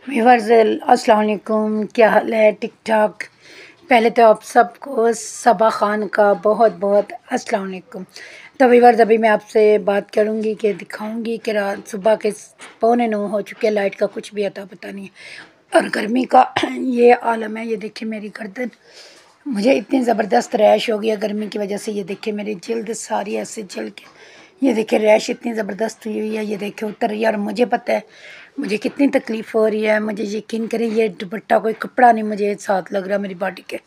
Viewers अस्सलाम वालेकुम, क्या हाल है? ठीक ठाक। पहले तो आप सबको सबा खान का बहुत बहुत अस्सलाम वालेकुम। तो व्यूअर्स अभी मैं आपसे बात करूंगी कि दिखाऊंगी कि रात सुबह के 8:45 हो चुके हैं, लाइट का कुछ भी अता पता नहीं है और गर्मी का ये आलम है। ये देखिए मेरी गर्दन, मुझे इतनी ज़बरदस्त रैश हो गया गर्मी की वजह से। ये देखिए मेरी जल्द सारी ऐसे जल के, ये देखिए रैश इतनी ज़बरदस्त हुई है। ये देखिए उतर रही है और मुझे पता है मुझे कितनी तकलीफ़ हो रही है। मुझे यकीन करें ये दुपट्टा कोई कपड़ा नहीं मुझे साथ लग रहा मेरी बॉडी के।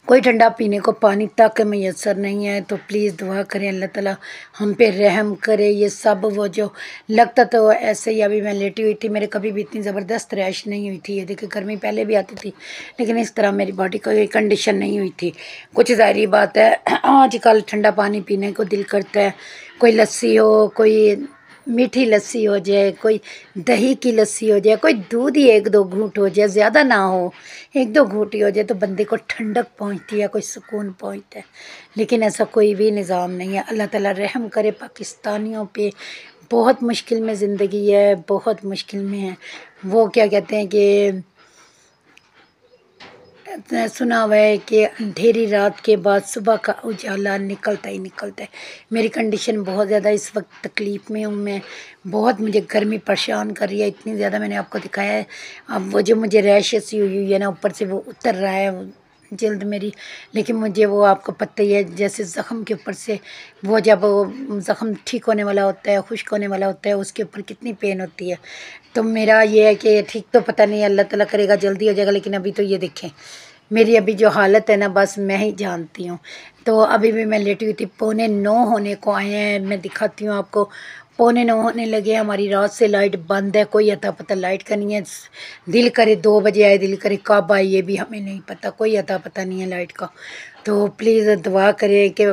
कोई ठंडा पीने को पानी तक मैसर नहीं है। तो प्लीज़ दुआ करें अल्लाह ताला हम पे रहम करे। ये सब वो जो लगता तो ऐसे ही, अभी मैं लेटी हुई थी, मेरे कभी भी इतनी ज़बरदस्त रैश नहीं हुई थी। ये देखिए गर्मी पहले भी आती थी लेकिन इस तरह मेरी बॉडी का ये कंडीशन नहीं हुई थी। कुछ ज़ाहिरी बात है आजकल ठंडा पानी पीने को दिल करता है। कोई लस्सी हो, कोई मीठी लस्सी हो जाए, कोई दही की लस्सी हो जाए, कोई दूध ही एक दो घूंट हो जाए, ज़्यादा ना हो, एक दो घूंट ही हो जाए तो बंदे को ठंडक पहुंचती है, कोई सुकून पहुंचता है। लेकिन ऐसा कोई भी निज़ाम नहीं है। अल्लाह ताला रहम करे पाकिस्तानियों पे। बहुत मुश्किल में ज़िंदगी है, बहुत मुश्किल में है। वो क्या कहते हैं कि सुना हुआ है कि अंधेरी रात के बाद सुबह का उजाला निकलता ही निकलता है। मेरी कंडीशन बहुत ज़्यादा इस वक्त तकलीफ़ में हूँ मैं। बहुत मुझे गर्मी परेशान कर रही है, इतनी ज़्यादा मैंने आपको दिखाया है। अब वो जो मुझे रैशेस हुई हुई है ना, ऊपर से वो उतर रहा है जल्द मेरी। लेकिन मुझे वो आपको पता ही है, जैसे ज़ख़म के ऊपर से वो जब ज़ख़म ठीक होने वाला होता है, खुश्क होने वाला होता है, उसके ऊपर कितनी पेन होती है। तो मेरा ये है कि ठीक तो पता नहीं, अल्लाह ताला करेगा जल्दी हो जाएगा। लेकिन अभी तो ये देखें मेरी अभी जो हालत है ना, बस मैं ही जानती हूँ। तो अभी भी मैं लेटी हुई थी, 8:45 होने को आए हैं। मैं दिखाती हूँ आपको, 8:45 होने लगे। हमारी रात से लाइट बंद है, कोई अता पता लाइट का नहीं है। दिल करे 2 बजे आए, दिल करे कब आए ये भी हमें नहीं पता, कोई अता पता नहीं है लाइट का। तो प्लीज़ दुआ करें कि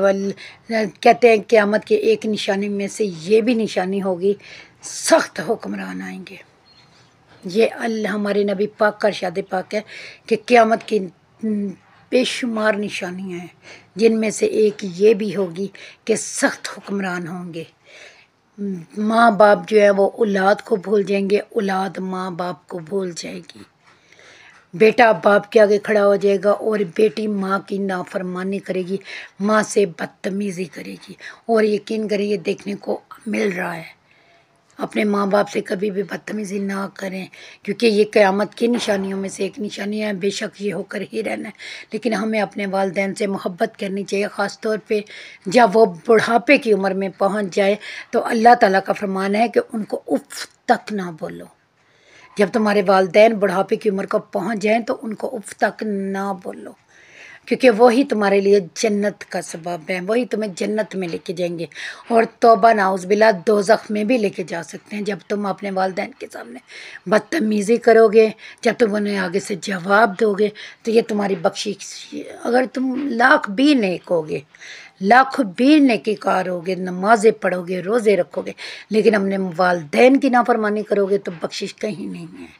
कहते हैं क़यामत के एक निशानी में से ये भी निशानी होगी, सख्त हुक्मरान आएंगे। ये अल्लाह हमारे नबी पाक का इरशाद पाक है कि क़यामत की बेशुमार निशानियाँ हैं, जिनमें से एक ये भी होगी कि सख्त हुक्मरान होंगे। माँ बाप जो है वो औलाद को भूल जाएंगे, औलाद माँ बाप को भूल जाएगी। बेटा बाप के आगे खड़ा हो जाएगा और बेटी माँ की नाफरमानी करेगी, माँ से बदतमीज़ी करेगी। और यकीन करें ये देखने को मिल रहा है। अपने माँ बाप से कभी भी बदतमीज़ी ना करें, क्योंकि ये क़यामत की निशानियों में से एक निशानी है। बेशक ये होकर ही रहना है, लेकिन हमें अपने वालिदैन से मोहब्बत करनी चाहिए। ख़ास तौर पे जब वो बुढ़ापे की उम्र में पहुंच जाए तो अल्लाह ताला का फरमान है कि उनको उफ़ तक ना बोलो। जब तुम्हारे वालिदैन बुढ़ापे की उम्र को पहुंच जाएं तो उनको उफ़ तक ना बोलो, क्योंकि वही तुम्हारे लिए जन्नत का सबब है, वही तुम्हें जन्नत में लेके जाएंगे। और तौबा नाउज़बिल्ला दोज़ख में भी लेके जा सकते हैं जब तुम अपने वालिदैन के सामने बदतमीज़ी करोगे, जब तुम उन्हें आगे से जवाब दोगे। तो ये तुम्हारी बख्शिश, अगर तुम लाख भी नेक होगे, लाख भी नेकीकार होगे, नमाज़ें पढ़ोगे, रोज़े रखोगे, लेकिन अपने वालिदैन की नाफरमानी करोगे तो बख्शिश कहीं नहीं है।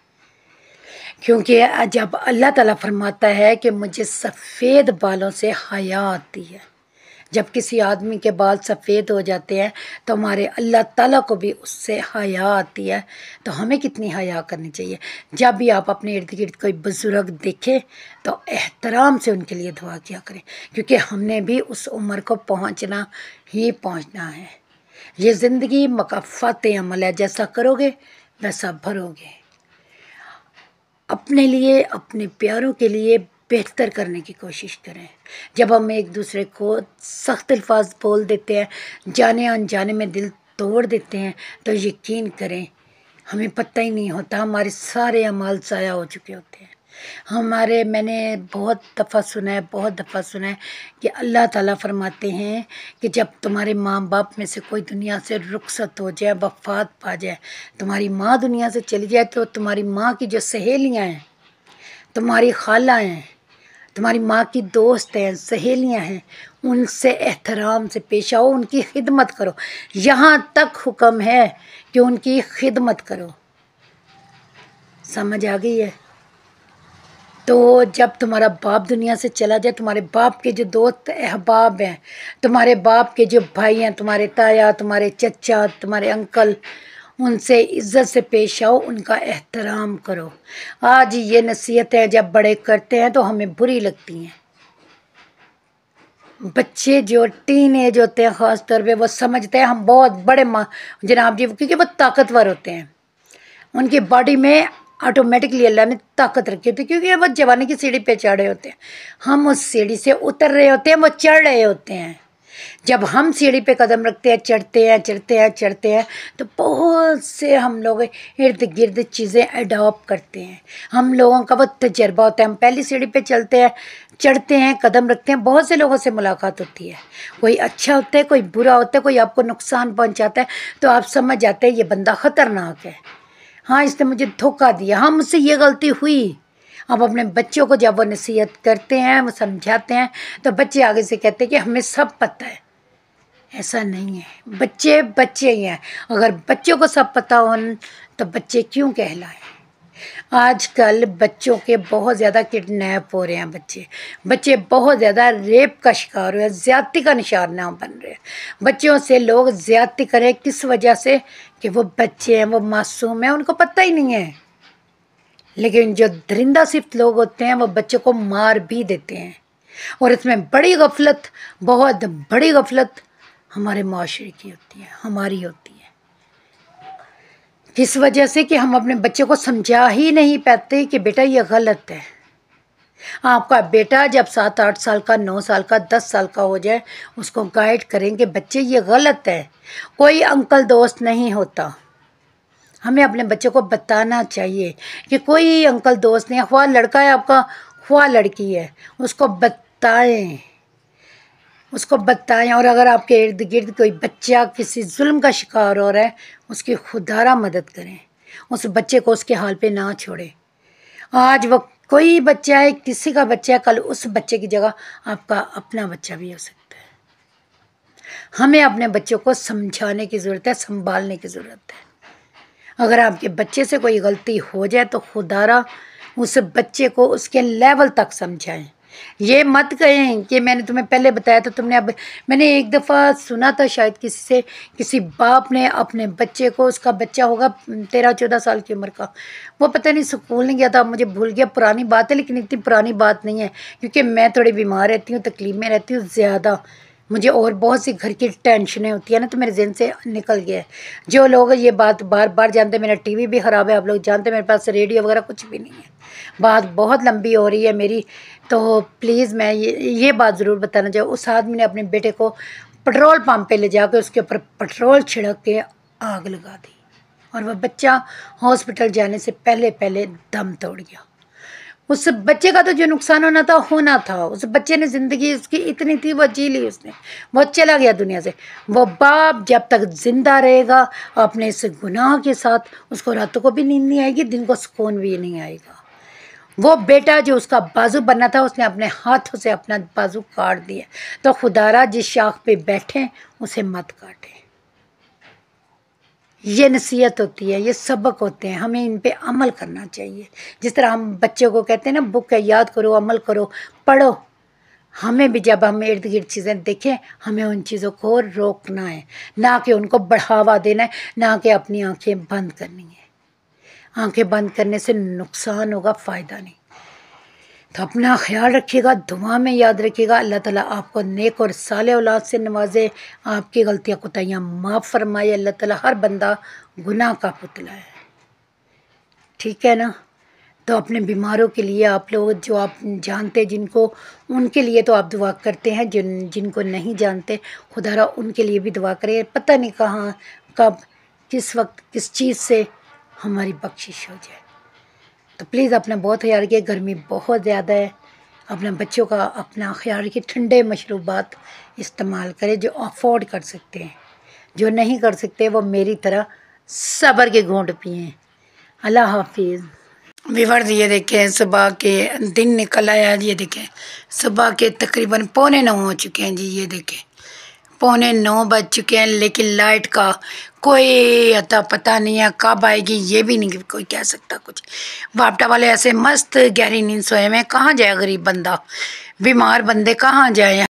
क्योंकि जब अल्लाह ताला फरमाता है कि मुझे सफ़ेद बालों से हया आती है, जब किसी आदमी के बाल सफ़ेद हो जाते हैं तो हमारे अल्लाह ताला को भी उससे हया आती है। तो हमें कितनी हया करनी चाहिए। जब भी आप अपने इर्द गिर्द कोई बुज़ुर्ग देखें तो एहतराम से उनके लिए दुआ किया करें, क्योंकि हमने भी उस उम्र को पहुँचना ही पहुँचना है। ये ज़िंदगी मकाफ़ात अमल है, जैसा करोगे वैसा भरोगे। अपने लिए, अपने प्यारों के लिए बेहतर करने की कोशिश करें। जब हम एक दूसरे को सख्त अल्फाज बोल देते हैं, जाने अनजाने में दिल तोड़ देते हैं, तो यकीन करें हमें पता ही नहीं होता, हमारे सारे अमाल ज़ाया हो चुके होते हैं। मैंने बहुत दफ़ा सुना है, बहुत दफ़ा सुना है कि अल्लाह ताला फरमाते हैं कि जब तुम्हारे माँ बाप में से कोई दुनिया से रुखसत हो जाए, वफ़ात पा जाए, तुम्हारी माँ दुनिया से चली जाए, तो तुम्हारी माँ की जो सहेलियाँ हैं, तुम्हारी खाला हैं, तुम्हारी माँ की दोस्त हैं, सहेलियाँ हैं, उनसे एहतराम से पेश आओ, उनकी खिदमत करो। यहाँ तक हुक्म है कि उनकी खिदमत करो। समझ आ गई है? तो जब तुम्हारा बाप दुनिया से चला जाए, तुम्हारे बाप के जो दोस्त अहबाब हैं, तुम्हारे बाप के जो भाई हैं, तुम्हारे ताया, तुम्हारे चचा, तुम्हारे अंकल, उनसे इज्जत से पेश आओ, उनका एहतराम करो। आज ये नसीहतें जब बड़े करते हैं तो हमें बुरी लगती हैं। बच्चे जो टीन एज होते हैं ख़ास तौर पे, वो समझते हैं हम बहुत बड़े जनाब जी, क्योंकि वो ताकतवर होते हैं। उनकी बॉडी में ऑटोमेटिकली अल्लाह ने ताकत रखी होती है, क्योंकि वो जवानी की सीढ़ी पे चढ़े होते हैं। हम उस सीढ़ी से उतर रहे होते हैं, वो चढ़ रहे होते हैं। जब हम सीढ़ी पे कदम रखते हैं, चढ़ते हैं चढ़ते हैं चढ़ते हैं, तो बहुत से हम लोग इर्द गिर्द चीज़ें अडॉप्ट करते हैं। हम लोगों का वो तजर्बा होता है। हम पहली सीढ़ी पे चलते हैं, चढ़ते हैं, कदम रखते हैं, बहुत से लोगों से मुलाकात होती है। कोई अच्छा होता है, कोई बुरा होता है, कोई आपको नुकसान पहुंचाता है, तो आप समझ जाते हैं ये बंदा ख़तरनाक है। हाँ, इसने मुझे धोखा दिया, हाँ मुझसे ये गलती हुई। अब अपने बच्चों को जब वो नसीहत करते हैं, वो समझाते हैं, तो बच्चे आगे से कहते हैं कि हमें सब पता है। ऐसा नहीं है, बच्चे बच्चे ही हैं। अगर बच्चों को सब पता हो तो बच्चे क्यों कहलाएं। आजकल बच्चों के बहुत ज़्यादा किडनैप हो रहे हैं। बच्चे बहुत ज़्यादा रेप का शिकार हो रहे हैं, ज़्यादती का निशाना बन रहे हैं। बच्चों से लोग ज़्यादती करें किस वजह से? कि वो बच्चे हैं, वो मासूम हैं, उनको पता ही नहीं है। लेकिन जो दरिंदा सिर्फ लोग होते हैं वो बच्चों को मार भी देते हैं। और इसमें बड़ी गफलत, बहुत बड़ी गफलत हमारे माशरे की होती है, हमारी होती है। किस वजह से? कि हम अपने बच्चे को समझा ही नहीं पाते कि बेटा ये गलत है। आपका बेटा जब 7-8 साल का, 9 साल का, 10 साल का हो जाए, उसको गाइड करेंगे बच्चे ये गलत है। कोई अंकल दोस्त नहीं होता। हमें अपने बच्चे को बताना चाहिए कि कोई अंकल दोस्त नहीं है। ख्वाह लड़का है आपका, ख्वाह लड़की है, उसको बताएं। और अगर आपके इर्द गिर्द कोई बच्चा किसी जुल्म का शिकार हो रहा है, उसकी खुदारा मदद करें। उस बच्चे को उसके हाल पे ना छोड़ें। आज वो कोई बच्चा है, किसी का बच्चा है, कल उस बच्चे की जगह आपका अपना बच्चा भी हो सकता है। हमें अपने बच्चों को समझाने की ज़रूरत है, संभालने की ज़रूरत है। अगर आपके बच्चे से कोई गलती हो जाए तो खुदारा उस बच्चे को उसके लेवल तक समझाएं। ये मत कहें कि मैंने तुम्हें पहले बताया था, तुमने अब। मैंने एक दफ़ा सुना था शायद किसी से, किसी बाप ने अपने बच्चे को, उसका बच्चा होगा 13-14 साल की उम्र का, वो पता नहीं स्कूल नहीं गया था, मुझे भूल गया, पुरानी बात है, लेकिन इतनी पुरानी बात नहीं है, क्योंकि मैं थोड़ी बीमार रहती हूँ, तकलीफ में रहती हूँ ज़्यादा मुझे, और बहुत सी घर की टेंशनें होती है ना, तो मेरे ज़हन से निकल गया है। जो लोग ये बात बार बार जानते हैं, मेरा टीवी भी ख़राब है, आप लोग जानते हैं, मेरे पास रेडियो वगैरह कुछ भी नहीं है। बात बहुत लंबी हो रही है मेरी, तो प्लीज़ मैं ये बात ज़रूर बताना चाहूँ। उस आदमी ने अपने बेटे को पेट्रोल पंप पे ले जाकर उसके ऊपर पेट्रोल छिड़क के आग लगा दी, और वह बच्चा हॉस्पिटल जाने से पहले पहले दम तोड़ गया। उस बच्चे का तो जो नुकसान होना था। उस बच्चे ने ज़िंदगी उसकी इतनी थी, वो जी ली उसने, वो चला गया दुनिया से। वो बाप जब तक ज़िंदा रहेगा अपने इस गुनाह के साथ, उसको रातों को भी नींद नहीं आएगी, दिन को सुकून भी नहीं आएगा। वो बेटा जो उसका बाजू बनना था, उसने अपने हाथों से अपना बाजू काट दिया। तो खुदारा जिस शाख पे बैठे उसे मत काटे। ये नसीहत होती है, ये सबक होते हैं, हमें इन पे अमल करना चाहिए। जिस तरह हम बच्चों को कहते हैं ना, बुक है, याद करो, अमल करो, पढ़ो। हमें भी जब हम इर्द गिर्द चीज़ें देखें, हमें उन चीज़ों को रोकना है, ना कि उनको बढ़ावा देना है, ना कि अपनी आंखें बंद करनी है। आंखें बंद करने से नुकसान होगा, फ़ायदा नहीं। तो अपना ख्याल रखिएगा, दुआ में याद रखिएगा। अल्लाह ताला आपको नेक और साले औलाद से नवाजे, आपकी गलतियाँ कोताहियाँ माफ़ फरमाए। अल्लाह ताला, हर बंदा गुनाह का पुतला है, ठीक है ना। तो अपने बीमारों के लिए आप लोग जो आप जानते जिनको, उनके लिए तो आप दुआ करते हैं, जिनको नहीं जानते, खुदारा उनके लिए भी दुआ करें। पता नहीं कहाँ, कब, किस वक्त, किस चीज़ से हमारी बख्शिश हो जाए। तो प्लीज़ अपना बहुत ख्याल रखिए, गर्मी बहुत ज़्यादा है। अपने बच्चों का अपना ख्याल रखिए, ठंडे मशरूबात इस्तेमाल करें जो अफोर्ड कर सकते हैं। जो नहीं कर सकते वो मेरी तरह सब्र के घूंट पिएँ। अल्लाह हाफिज़। व्यूअर्स, ये देखें सुबह के दिन निकल आया। ये देखें सुबह के तकरीबन 8:45 हो चुके हैं जी। ये देखें 8:45 बज चुके हैं, लेकिन लाइट का कोई अता पता नहीं है, कब आएगी ये भी नहीं कोई कह सकता कुछ। बापटा वाले ऐसे मस्त गहरी नींद सोए में, कहाँ जाए गरीब बंदा, बीमार बंदे कहाँ जाए।